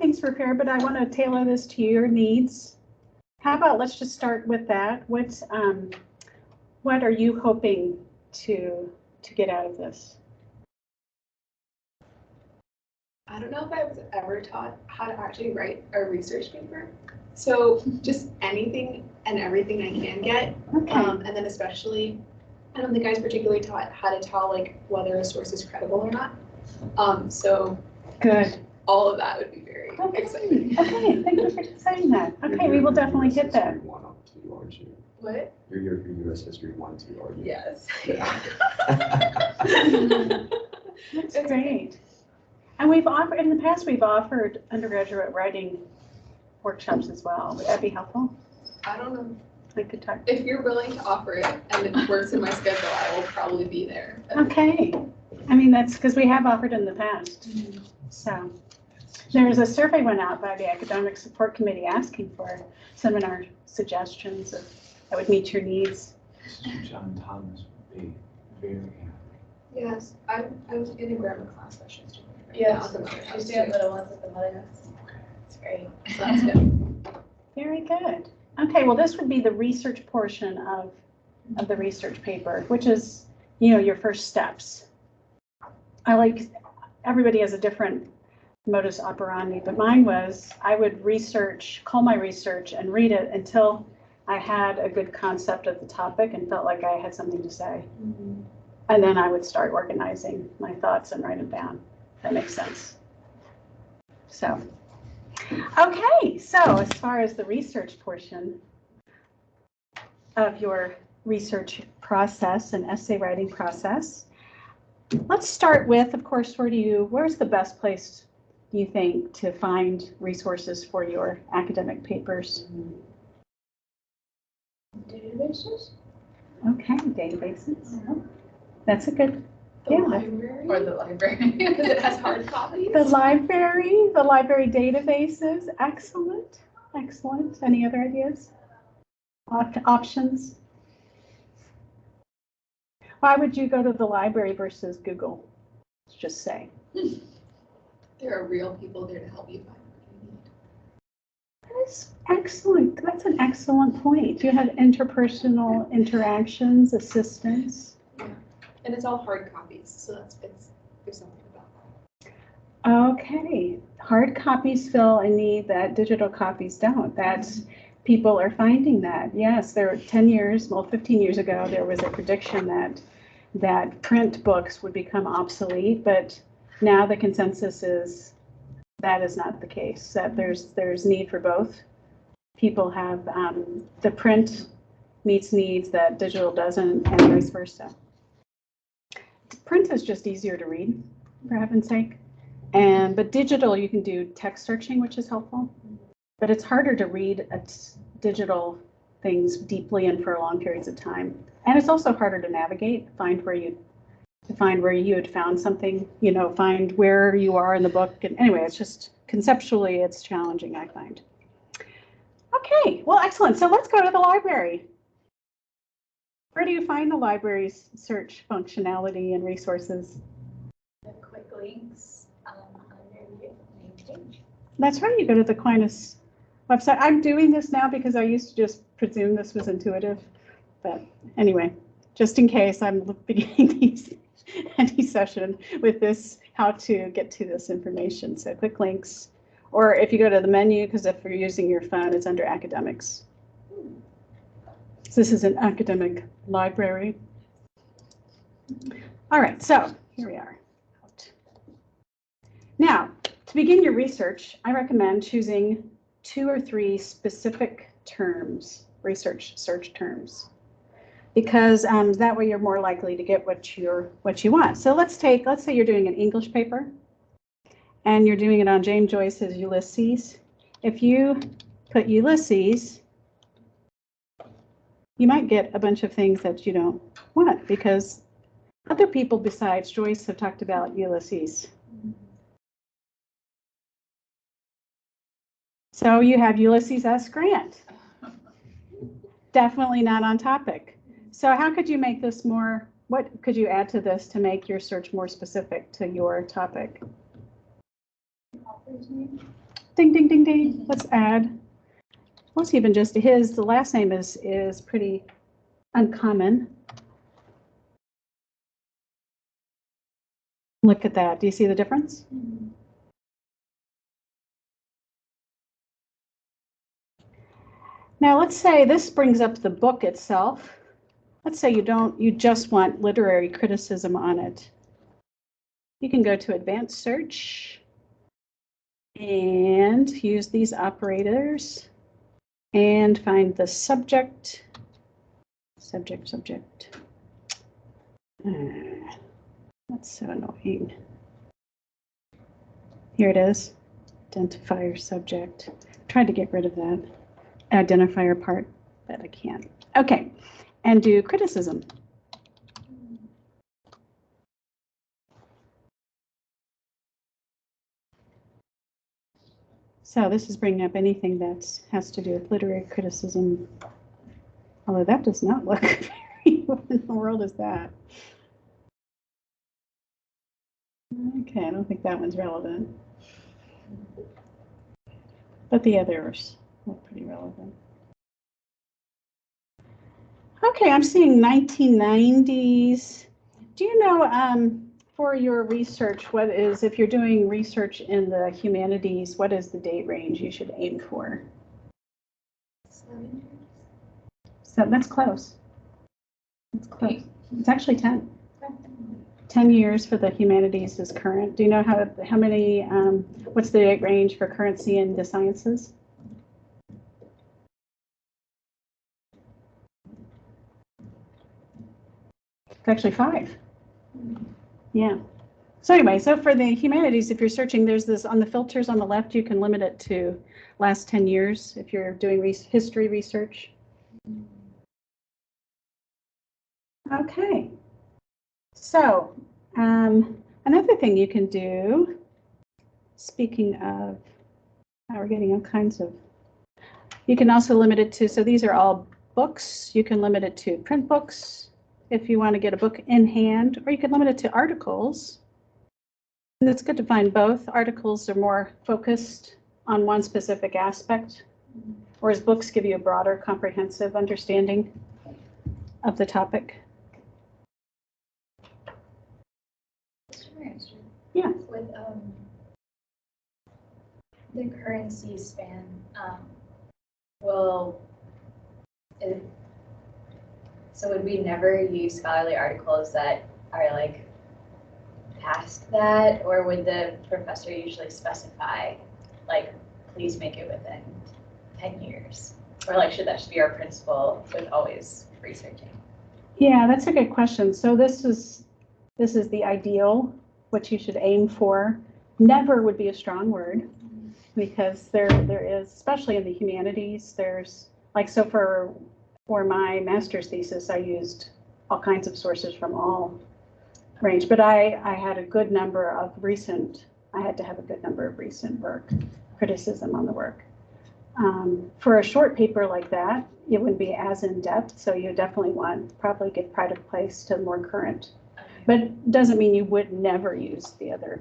things prepared, but I want to tailor this to your needs. How about let's just start with that. What are you hoping to get out of this? I don't know if I was ever taught how to actually write a research paper. So just anything and everything I can get. Okay. And then especially, I don't think I was particularly taught how to tell like whether a source is credible or not. So Good. all of that would be very exciting. Okay, thank you for saying that. Okay, we will definitely get that. What? You're your U.S. History 1, 2, are you? Yes. Yeah. That's great. And we've offered, in the past, we've offered undergraduate writing workshops as well. Would that be helpful? I don't know. I could talk. If you're willing to offer it and it works in my schedule, I will probably be there. Okay. I mean, that's because we have offered in the past. So there was a survey went out by the Academic Support Committee asking for seminar suggestions that would meet your needs. John Thomas would be very happy. Yes, I was in a grammar class session. Yes, she's doing little ones at the mother house. It's great. So that's good. Very good. Okay, well, this would be the research portion of the research paper, which is, your first steps. I like, everybody has a different modus operandi, but mine was I would call my research and read it until I had a good concept of the topic and felt like I had something to say. Mm-hmm. And then I would start organizing my thoughts and write them down. That makes sense. So, okay, so as far as the research portion of your research process and essay writing process, let's start with, of course, where's the best place, do you think, to find resources for your academic papers? Databases? Okay, databases. That's a good, The yeah. library? Or the library. Because it has hard copies. The library databases. Excellent, excellent. Any other ideas? Options? Why would you go to the library versus Google? Let's just say. There are real people there to help you find what you need. That is excellent. That's an excellent point. You have interpersonal interactions, assistance. Yeah. And it's all hard copies, so there's something about that. Okay, hard copies fill a need that digital copies don't. People are finding that. Yes, there were 15 years ago, there was a prediction that print books would become obsolete, but now the consensus is that is not the case, that there's need for both. People have, the print meets needs that digital doesn't, and vice versa. Print is just easier to read, for heaven's sake. But digital, you can do text searching, which is helpful. But it's harder to read digital things deeply and for long periods of time. And it's also harder to navigate, find where you had found something, find where you are in the book. And anyway, it's just conceptually, it's challenging, I find. Okay, well, excellent. So let's go to the library. Where do you find the library's search functionality and resources? The quick links on your main page. That's right, you go to the Aquinas website. I'm doing this now because I used to just presume this was intuitive. But anyway, just in case, I'm beginning any session with this, how to get to this information. So quick links, or if you go to the menu, because if you're using your phone, it's under academics. So this is an academic library. All right, so here we are. Now, to begin your research, I recommend choosing 2 or 3 specific terms, research search terms, because that way you're more likely to get what you want. So let's say you're doing an English paper and you're doing it on James Joyce's Ulysses. If you put Ulysses, you might get a bunch of things that you don't want because other people besides Joyce have talked about Ulysses. So you have Ulysses S. Grant. Definitely not on topic. So how could you make this more, what could you add to this to make your search more specific to your topic? Author's name? Ding, ding, ding, ding. Let's add. Let's even just his, the last name is pretty uncommon. Look at that. Do you see the difference? Now let's say this brings up the book itself. Let's say you just want literary criticism on it. You can go to advanced search and use these operators and find the subject. That's so annoying. Here it is, identifier subject. Tried to get rid of that identifier part, but I can't. Okay, and do criticism. So this is bringing up anything that has to do with literary criticism. Although that does not look very, what in the world is that? Okay, I don't think that one's relevant. But the others look pretty relevant. Okay, I'm seeing 1990s. Do you know, for your research, what is, if you're doing research in the humanities, what is the date range you should aim for? 7 years. So that's close. That's close. It's actually 10. 10 years for the humanities is current. Do you know how many, what's the date range for currency in the sciences? It's actually 5. Yeah. So anyway, so for the humanities, if you're searching, there's this on the filters on the left, you can limit it to last 10 years if you're doing history research. Okay. So another thing you can do, speaking of, we're getting all kinds of, you can also limit it to, so these are all books. You can limit it to print books if you want to get a book in hand, or you can limit it to articles. And it's good to find both. Articles are more focused on one specific aspect, whereas books give you a broader, comprehensive understanding of the topic. Yeah. With the currency span, so would we never use scholarly articles that are like past that, or would the professor usually specify, like, please make it within 10 years? Or like, should that just be our principle with always researching? Yeah, that's a good question. So this is the ideal, what you should aim for. Never would be a strong word, because there is, especially in the humanities, there's like, so for my master's thesis, I used all kinds of sources from all range, but I had a good number of recent, I had to have a good number of recent work, criticism on the work. For a short paper like that, it wouldn't be as in-depth, so you definitely want, probably give pride of place to more current, but doesn't mean you would never use the other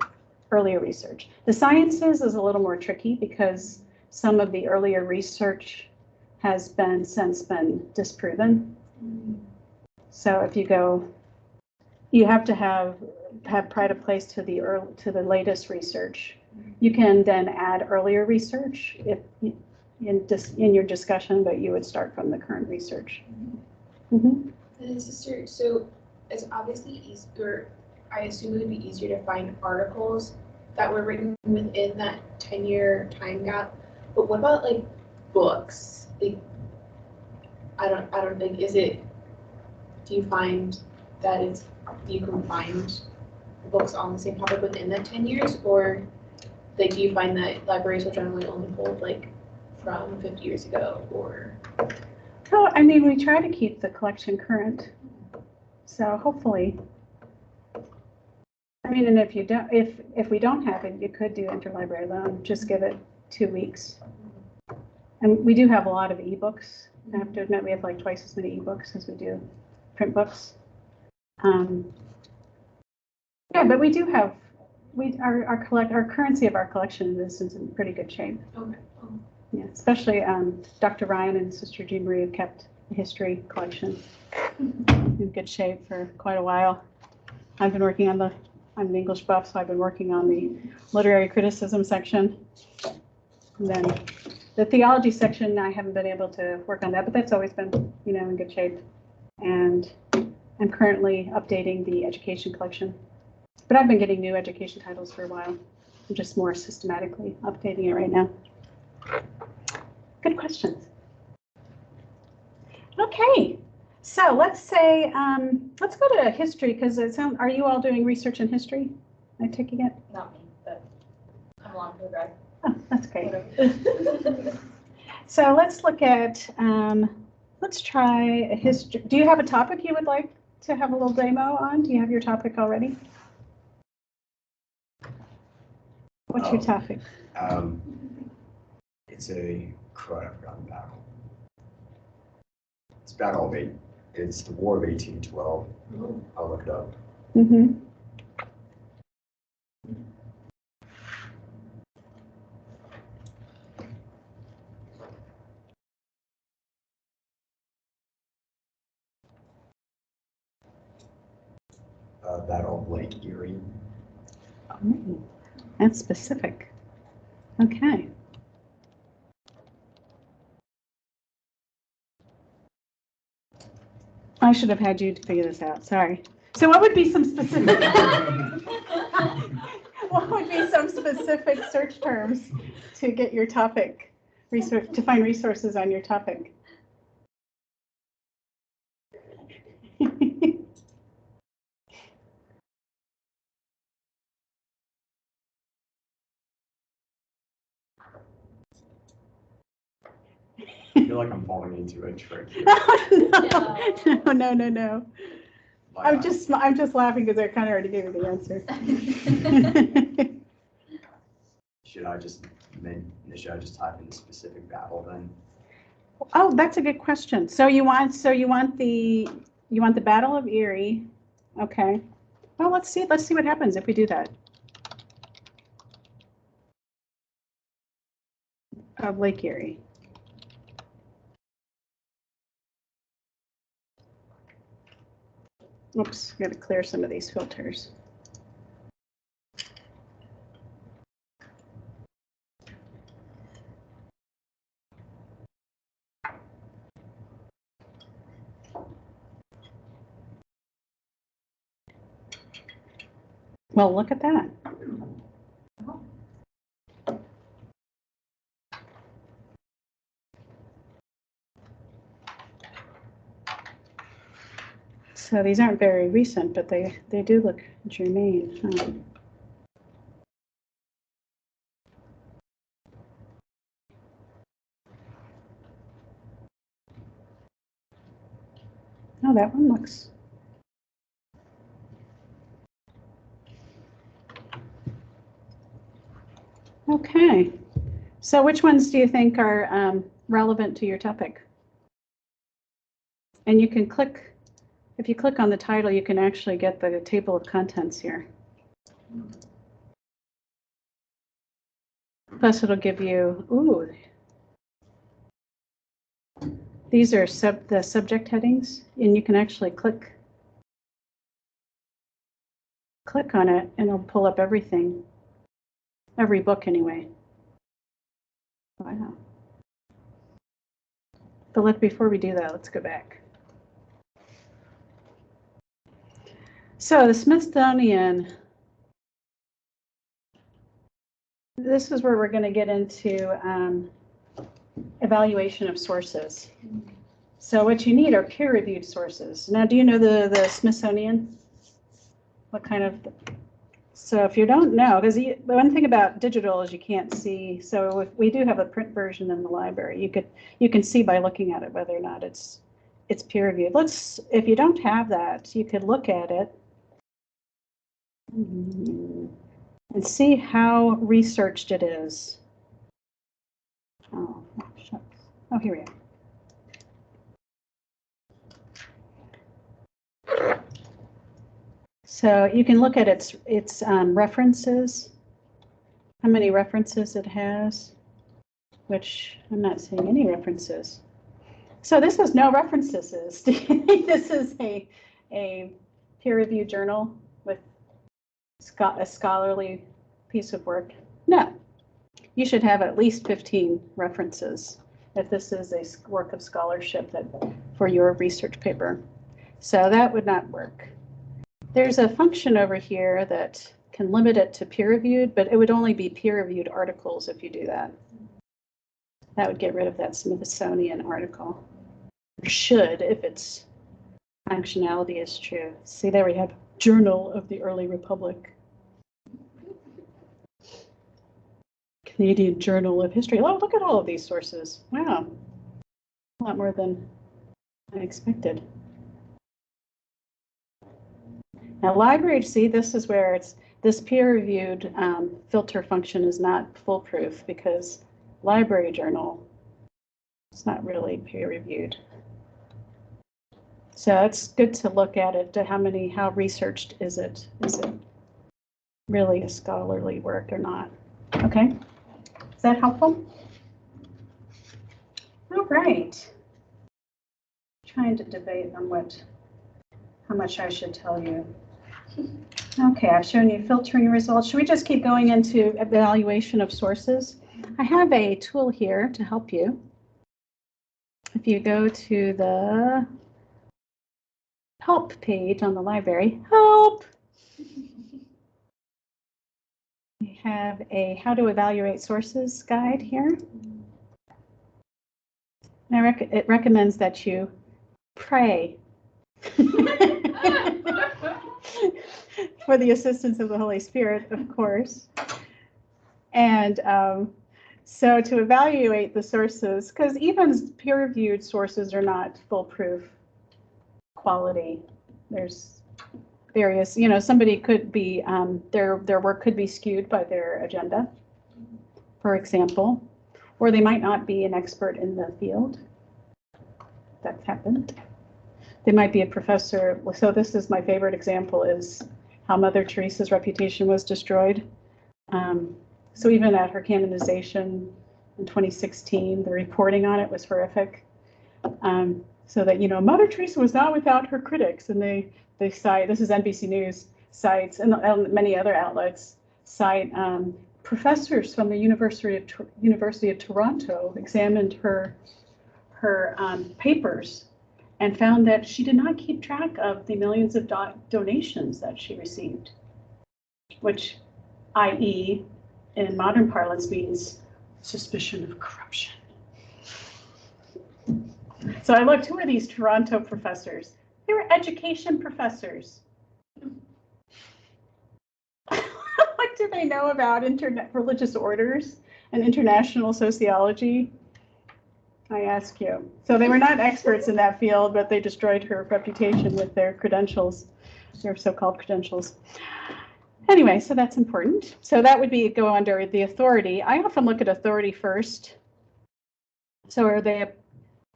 earlier research. The sciences is a little more tricky because some of the earlier research has since been disproven. So if you go, you have to have pride of place to the latest research. You can then add earlier research if in your discussion, but you would start from the current research. And sister, so it's obviously easier, I assume it would be easier to find articles that were written within that 10-year time gap. But what about like books? Like, I don't think, do you find that you can find books on the same topic within that 10 years, or like, do you find that libraries will generally only hold like from 50 years ago, or? Oh, I mean, we try to keep the collection current. So hopefully, I mean, and if you don't, if we don't have it, you could do interlibrary loan, just give it 2 weeks. And we do have a lot of ebooks. I have to admit, we have like twice as many ebooks as we do print books. Yeah, but we do have, our currency of our collection is in pretty good shape. Okay. Yeah, especially Dr. Ryan and Sister Jean Marie have kept the history collection in good shape for quite a while. I've been working on I'm an English buff, so I've been working on the literary criticism section. And then the theology section, I haven't been able to work on that, but that's always been, in good shape. And I'm currently updating the education collection. But I've been getting new education titles for a while. I'm just more systematically updating it right now. Good questions. Okay, so let's say, let's go to history, because are you all doing research in history? Am I taking it? Not me, but I'm along for the ride. Oh, that's great. So let's look at, let's try a history. Do you have a topic you would like to have a little demo on? Do you have your topic already? What's your topic? It's I forgot the battle. It's the War of 1812. I'll look it up. Mm-hmm. Battle of Lake Erie. Oh, that's specific. Okay. I should have had you to figure this out. Sorry. So what would be some specific? What would be some specific search terms to get your topic to find resources on your topic? I feel like I'm falling into a trick here. No. I'm just laughing because I kind of already gave you the answer. Should I just type in the specific battle then? Oh, that's a good question. So you want the Battle of Erie. Okay. Well, let's see what happens if we do that. Of Lake Erie. Oops, got to clear some of these filters. Well, look at that. So these aren't very recent, but they do look germane. Huh? Oh, that one looks. Okay. So which ones do you think are relevant to your topic? And you can click, if you click on the title, you can actually get the table of contents here. Plus it'll give you, ooh, these are the subject headings, and you can actually click on it and it'll pull up everything, every book anyway. Wow. But before we do that, let's go back. So the Smithsonian, this is where we're going to get into evaluation of sources. So what you need are peer-reviewed sources. Now, do you know the Smithsonian? What kind of, so if you don't know, because the one thing about digital is you can't see, so if we do have a print version in the library, you can see by looking at it whether or not it's peer-reviewed. If you don't have that, you could look at it and see how researched it is. Oh, shucks. Oh, here we are. So you can look at its references, how many references it has, which I'm not seeing any references. So this is no references. Do you think this is a peer-reviewed journal with a scholarly piece of work? No. You should have at least 15 references if this is a work of scholarship for your research paper. So that would not work. There's a function over here that can limit it to peer-reviewed, but it would only be peer-reviewed articles if you do that. That would get rid of that Smithsonian article. Or should, if its functionality is true. See, there we have Journal of the Early Republic. Canadian Journal of History. Oh, look at all of these sources. Wow. A lot more than I expected. Now, library, see, this is where this peer-reviewed filter function is not foolproof because library journal is not really peer-reviewed. So it's good to look at it, to how researched is it? Is it really a scholarly work or not? Okay, is that helpful? All right. Trying to debate on how much I should tell you. Okay, I've shown you filtering results. Should we just keep going into evaluation of sources? I have a tool here to help you. If you go to the help page on the library, help! We have a how to evaluate sources guide here. And it recommends that you pray for the assistance of the Holy Spirit, of course. And so to evaluate the sources, because even peer-reviewed sources are not foolproof quality. There's various, somebody could be, their work could be skewed by their agenda, for example, or they might not be an expert in the field. That's happened. They might be a professor. So this is my favorite example, is how Mother Teresa's reputation was destroyed. So even at her canonization in 2016, the reporting on it was horrific. So that, Mother Teresa was not without her critics. And they cite, this is NBC News, cites, and many other outlets, cite professors from the University of Toronto examined her papers and found that she did not keep track of the millions of donations that she received, which, i.e., in modern parlance, means suspicion of corruption. So I looked, who are these Toronto professors? They were education professors. What do they know about religious orders and international sociology? I ask you. So they were not experts in that field, but they destroyed her reputation with their credentials, their so-called credentials. Anyway, so that's important. So that would go under the authority. I often look at authority first. So are they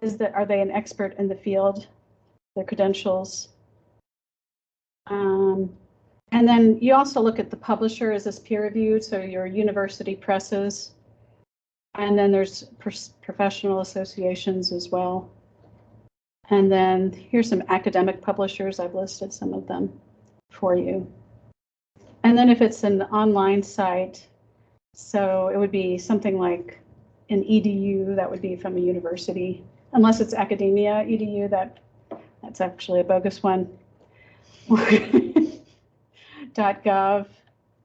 an expert in the field, their credentials? And then you also look at the publisher. Is this peer-reviewed? So your university presses. And then there's professional associations as well. And then here's some academic publishers. I've listed some of them for you. And then if it's an online site, so it would be something like an EDU, that would be from a university. Unless it's academia EDU, that's actually a bogus one. .gov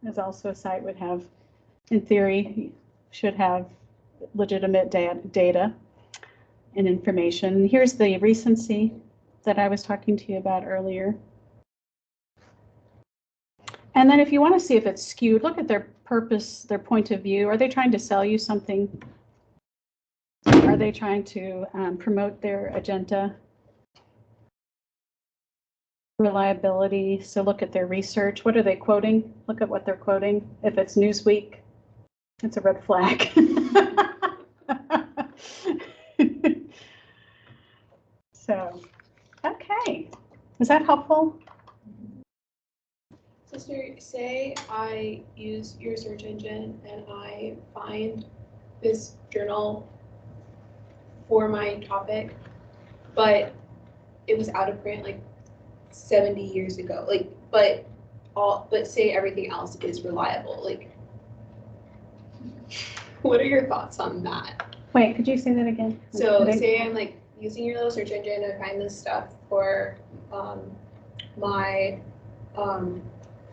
is also a site would have, in theory, should have legitimate data and information. Here's the recency that I was talking to you about earlier. And then if you want to see if it's skewed, look at their purpose, their point of view. Are they trying to sell you something? Are they trying to promote their agenda? Reliability, so look at their research. What are they quoting? Look at what they're quoting. If it's Newsweek, it's a red flag. So, okay. Is that helpful? say I use your search engine and I find this journal for my topic, but it was out of print like 70 years ago. Like, but say everything else is reliable. Like, what are your thoughts on that? Wait, could you say that again? So say I'm like using your little search engine to find this stuff for my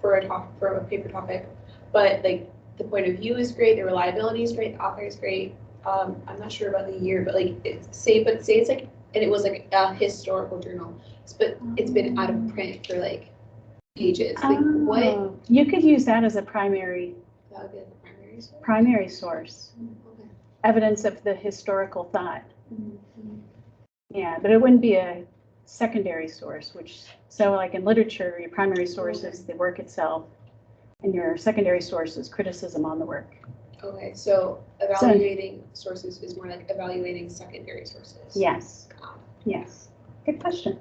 for a paper topic, but like the point of view is great, the reliability is great, the author is great. I'm not sure about the year, but like say it's like, and it was like a historical journal, but it's been out of print for like ages. Like what? You could use that as a primary That would be like the primary source. primary source, Okay. evidence of the historical thought. Mhm. Yeah, but it wouldn't be a secondary source, so like in literature, your primary source is the work itself, and your secondary source is criticism on the work. Okay, so evaluating sources is more like evaluating secondary sources. Yes, yes. Good question.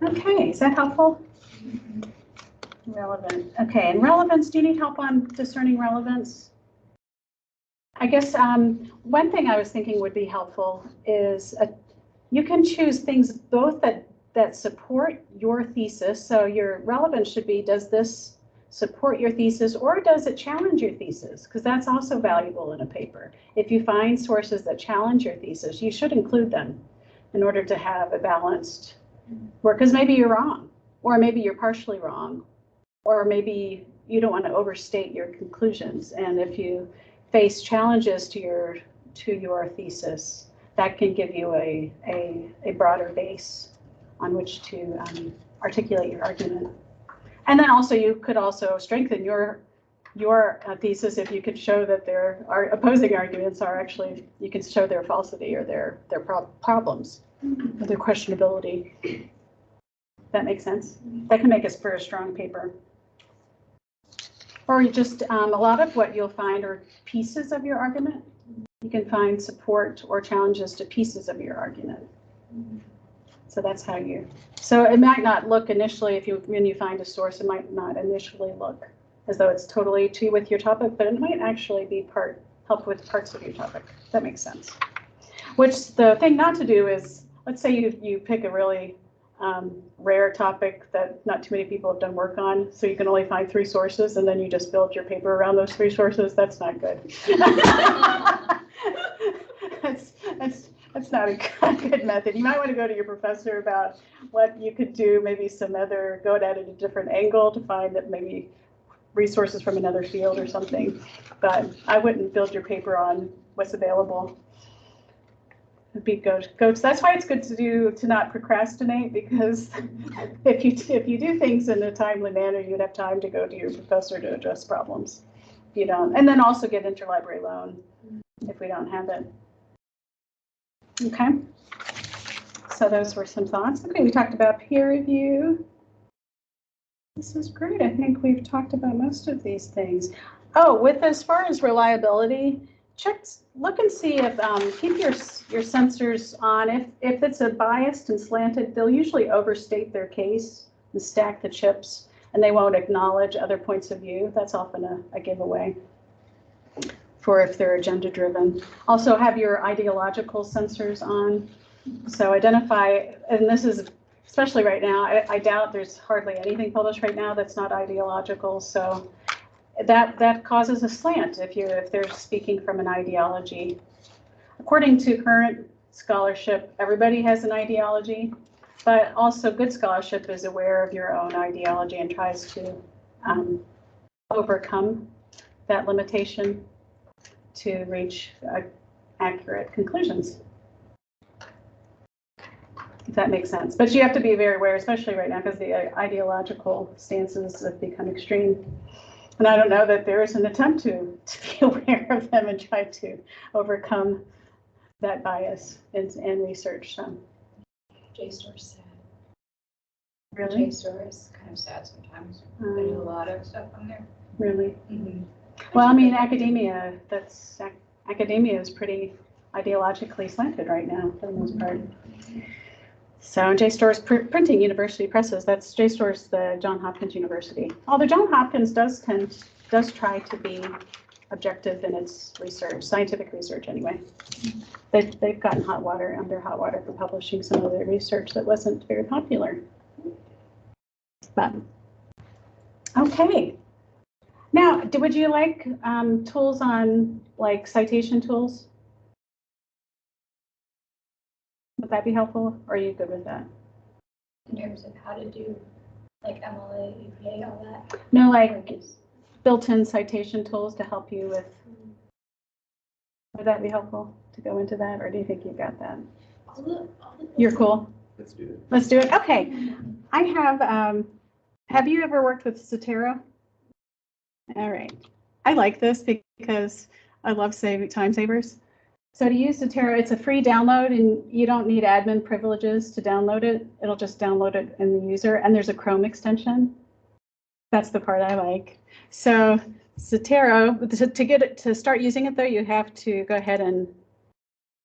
Okay, is that helpful? Relevant. Okay, and relevance, do you need help on discerning relevance? I guess one thing I was thinking would be helpful is you can choose things both that support your thesis. So your relevance should be, does this support your thesis or does it challenge your thesis? Because that's also valuable in a paper. If you find sources that challenge your thesis, you should include them in order to have a balanced work, because maybe you're wrong, or maybe you're partially wrong, or maybe you don't want to overstate your conclusions. And if you face challenges to your thesis, that can give you a broader base on which to articulate your argument. And then also you could also strengthen your thesis if you could show that their opposing arguments are actually, you can show their falsity or their problems, or their questionability. That makes sense? That can make us for a strong paper. Or you just, a lot of what you'll find are pieces of your argument. You can find support or challenges to pieces of your argument. So that's how so it might not look initially, when you find a source, it might not initially look as though it's totally with your topic, but it might actually be help with parts of your topic. That makes sense. Which the thing not to do is, let's say you pick a really rare topic that not too many people have done work on, so you can only find 3 sources, and then you just build your paper around those 3 sources. That's not good. That's not a good method. You might want to go to your professor about what you could do, maybe go at it a different angle to find that maybe resources from another field or something. But I wouldn't build your paper on what's available. That's why it's good to not procrastinate, because if you do things in a timely manner, you'd have time to go to your professor to address problems. If you don't, and then also get interlibrary loan if we don't have it. Okay, so those were some thoughts. Okay, we talked about peer review. This is great. I think we've talked about most of these things. Oh, as far as reliability, look and see if keep your sensors on. If it's a biased and slanted, they'll usually overstate their case and stack the chips, and they won't acknowledge other points of view. That's often a giveaway for if they're agenda driven. Also have your ideological sensors on. So identify, and this is especially right now, I doubt there's hardly anything published right now that's not ideological. So that causes a slant if they're speaking from an ideology. According to current scholarship, everybody has an ideology, but also good scholarship is aware of your own ideology and tries to overcome that limitation to reach accurate conclusions. If that makes sense. But you have to be very aware, especially right now, because the ideological stances have become extreme. And I don't know that there is an attempt to be aware of them and try to overcome that bias in research. So. JSTOR's sad. Really? JSTOR is kind of sad sometimes. They do a lot of stuff on there. Really? Mm-hmm. Well, I mean, academia is pretty ideologically slanted right now, for the most part. So JSTOR's printing university presses, that's JSTOR's the Johns Hopkins University. Although Johns Hopkins does try to be objective in its research, scientific research anyway. They've gotten under hot water for publishing some of their research that wasn't very popular. But, okay. Now, would you like tools on like citation tools? Would that be helpful, or are you good with that? In terms of how to do like MLA, EPA, all that? No, like built-in citation tools to help you with. Would that be helpful to go into that, or do you think you got that? You're cool. Let's do it. Let's do it. Okay. I have you ever worked with Zotero? All right. I like this because I love time savers. So to use Zotero, it's a free download and you don't need admin privileges to download it. It'll just download it in the user, and there's a Chrome extension. That's the part I like. So Zotero, to start using it though, you have to go ahead and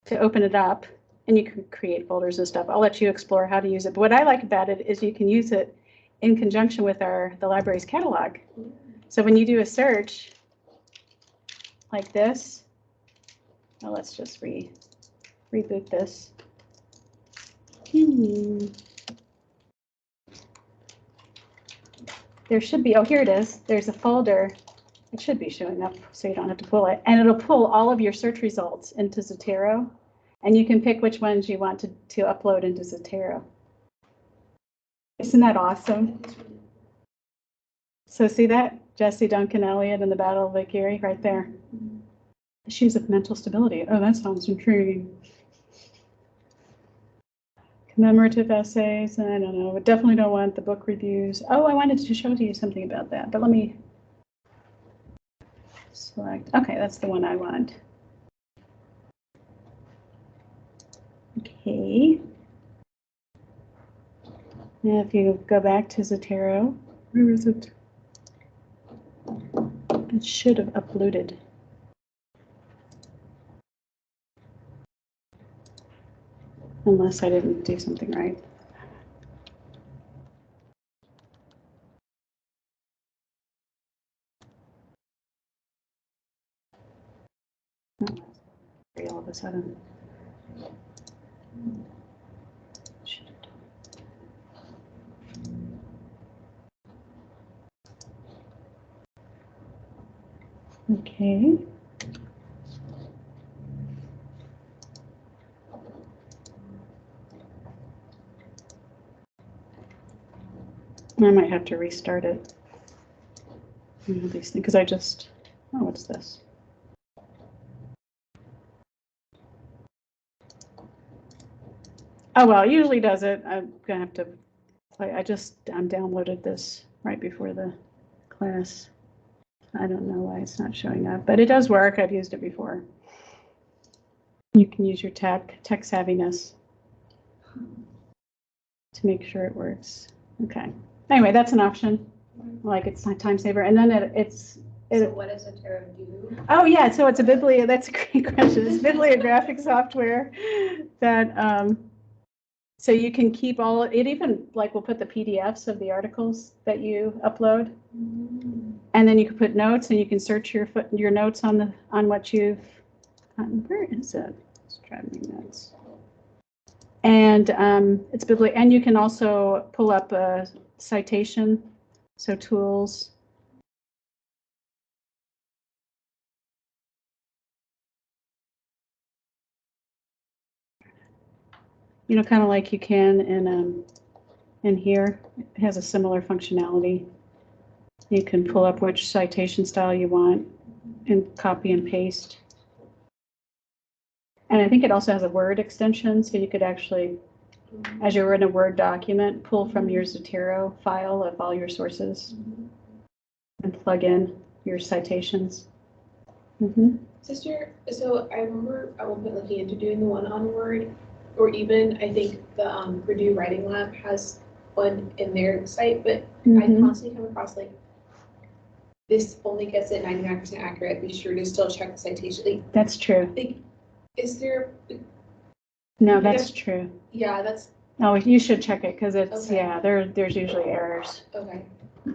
to open it up, and you can create folders and stuff. I'll let you explore how to use it. But what I like about it is you can use it in conjunction with the library's catalog. So when you do a search like this, well, let's just reboot this. There should be, oh, here it is. There's a folder. It should be showing up so you don't have to pull it. And it'll pull all of your search results into Zotero. And you can pick which ones you want to upload into Zotero. Isn't that awesome? So see that? Jesse Duncan Elliott and the Battle of Lake Erie right there. Issues of mental stability. Oh, that sounds intriguing. Commemorative essays. I don't know. I definitely don't want the book reviews. Oh, I wanted to show you something about that, but let me select. Okay, that's the one I want. Okay. Now if you go back to Zotero, where is it? It should have uploaded. Unless I didn't do something right. Oh, all of a sudden. Okay. I might have to restart it. These things, because I just, oh, what's this? Oh, well, it usually does it. I'm gonna have to play. I just downloaded this right before the class. I don't know why it's not showing up, but it does work. I've used it before. You can use your tech savviness to make sure it works. Okay. Anyway, that's an option. Like it's not time saver, and then So what does Zotero do? Oh yeah, so it's a that's a great question. It's bibliographic software that so you can keep all it. Even like we'll put the PDFs of the articles that you upload, and then you can put notes, and you can search your notes on what you've. Where is it? It's driving me nuts. And it's and you can also pull up a citation, so tools. You know, kind of like you can in here. It has a similar functionality. You can pull up which citation style you want and copy and paste. And I think it also has a Word extension, so you could actually, as you're in a Word document, pull from your Zotero file of all your sources and plug in your citations. Sister, so I remember at one point looking into doing the one on Word, or even I think the Purdue Writing Lab has one in their site, but I constantly come across like, this only gets it 99% accurate. Be sure to still check the citation. Like, that's true. Like, is there? No, that's true. Yeah, Oh, you should check it because it's, Okay. yeah, there's usually errors. Okay.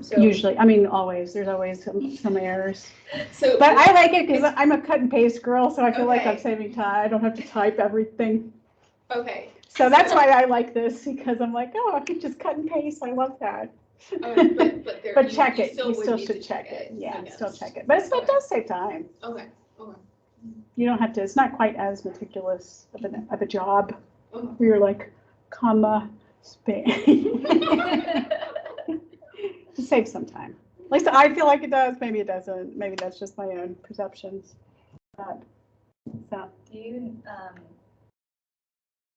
So, Usually, I mean, always, there's always some errors. so. But I like it because I'm a cut and paste girl, so I feel like I'm Okay. saving time. I don't have to type everything. Okay. So that's why I like this, because I'm like, oh, I can just cut and paste. I love that. But there. But check it. You You would still need should to check it. Yeah, I still guess. check it. But it Okay. does save time. Okay. Okay. You don't have to, it's not quite as meticulous of a job Okay. where you're like, comma, space. It saves some time. At least I feel like it does. Maybe it doesn't. Maybe that's just my own perceptions. But, so. Do you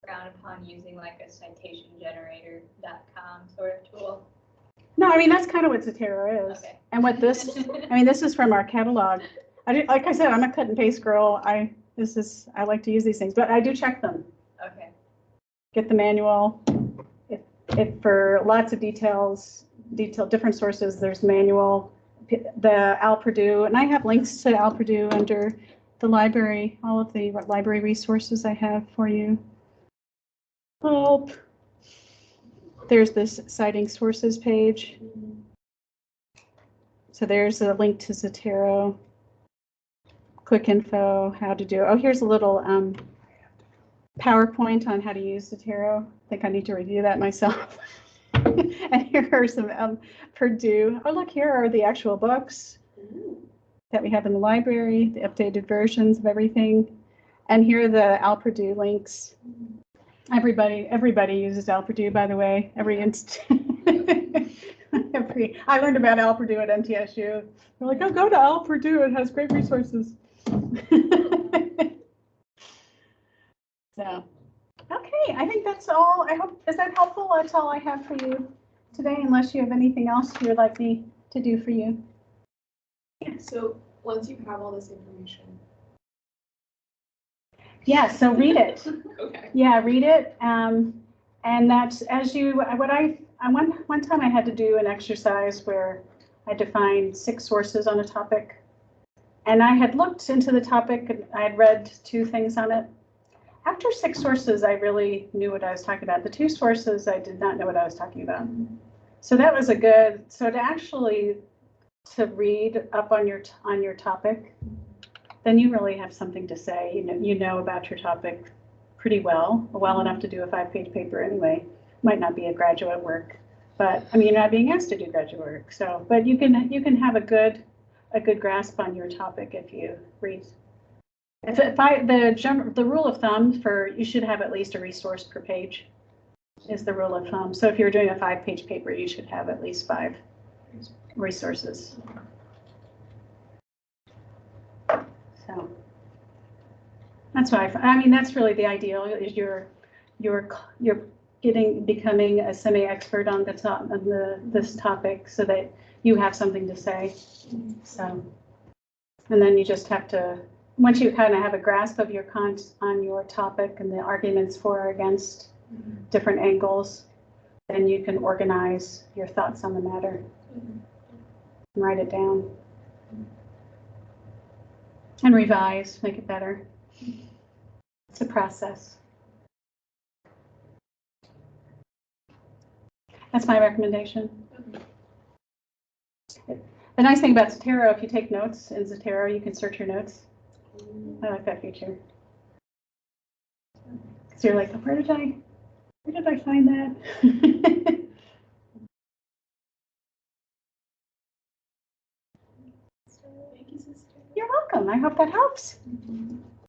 frown upon using like a citationgenerator.com sort of tool? No, I mean, that's kind of what Zotero is. Okay. And what this, I mean, this is from our catalog. Like I said, I'm a cut and paste girl. I like to use these things, but I do check them. Okay. Get the manual. If for lots of different sources, there's manual, the Al Purdue, and I have links to Al Purdue under the library, all of the library resources I have for you. Oh, there's this citing sources page. So there's a link to Zotero. Quick info, how to do. Oh, here's a little PowerPoint on how to use Zotero. I think I need to review that myself. And here are some Purdue. Oh, look, here are the actual books that we have in the library, the updated versions of everything. And here are the Al Purdue links. Everybody uses Al Purdue, by the way. I learned about Al Purdue at MTSU. They're like, oh, go to Al Purdue. It has great resources. So, okay, I think that's all. I hope, is that helpful? That's all I have for you today, unless you have anything else you would like me to do for you. So once you have all this information. Yeah, so read it. Okay. Yeah, read it. And that's one time I had to do an exercise where I had to find 6 sources on a topic. And I had looked into the topic and I had read 2 things on it. After 6 sources, I really knew what I was talking about. The 2 sources, I did not know what I was talking about. So that was so to read up on your topic, then you really have something to say. You know about your topic pretty well enough to do a 5-page paper anyway. Might not be a graduate work, but I mean, you're not being asked to do graduate work. So, but you can have a good grasp on your topic if you read. The rule of thumb for you should have at least a resource per page is the rule of thumb. So if you're doing a 5-page paper, you should have at least 5 resources. So that's why I mean that's really the ideal is you're becoming a semi-expert on this topic so that you have something to say. So, and then you just have to, once you kind of have a grasp of your on your topic and the arguments for or against different angles, then you can organize your thoughts on the matter and write it down and revise, make it better. It's a process. That's my recommendation. The nice thing about Zotero, if you take notes in Zotero, you can search your notes. I like that feature. So you're like, where did I find that? Thank you, sister. You're welcome. I hope that helps.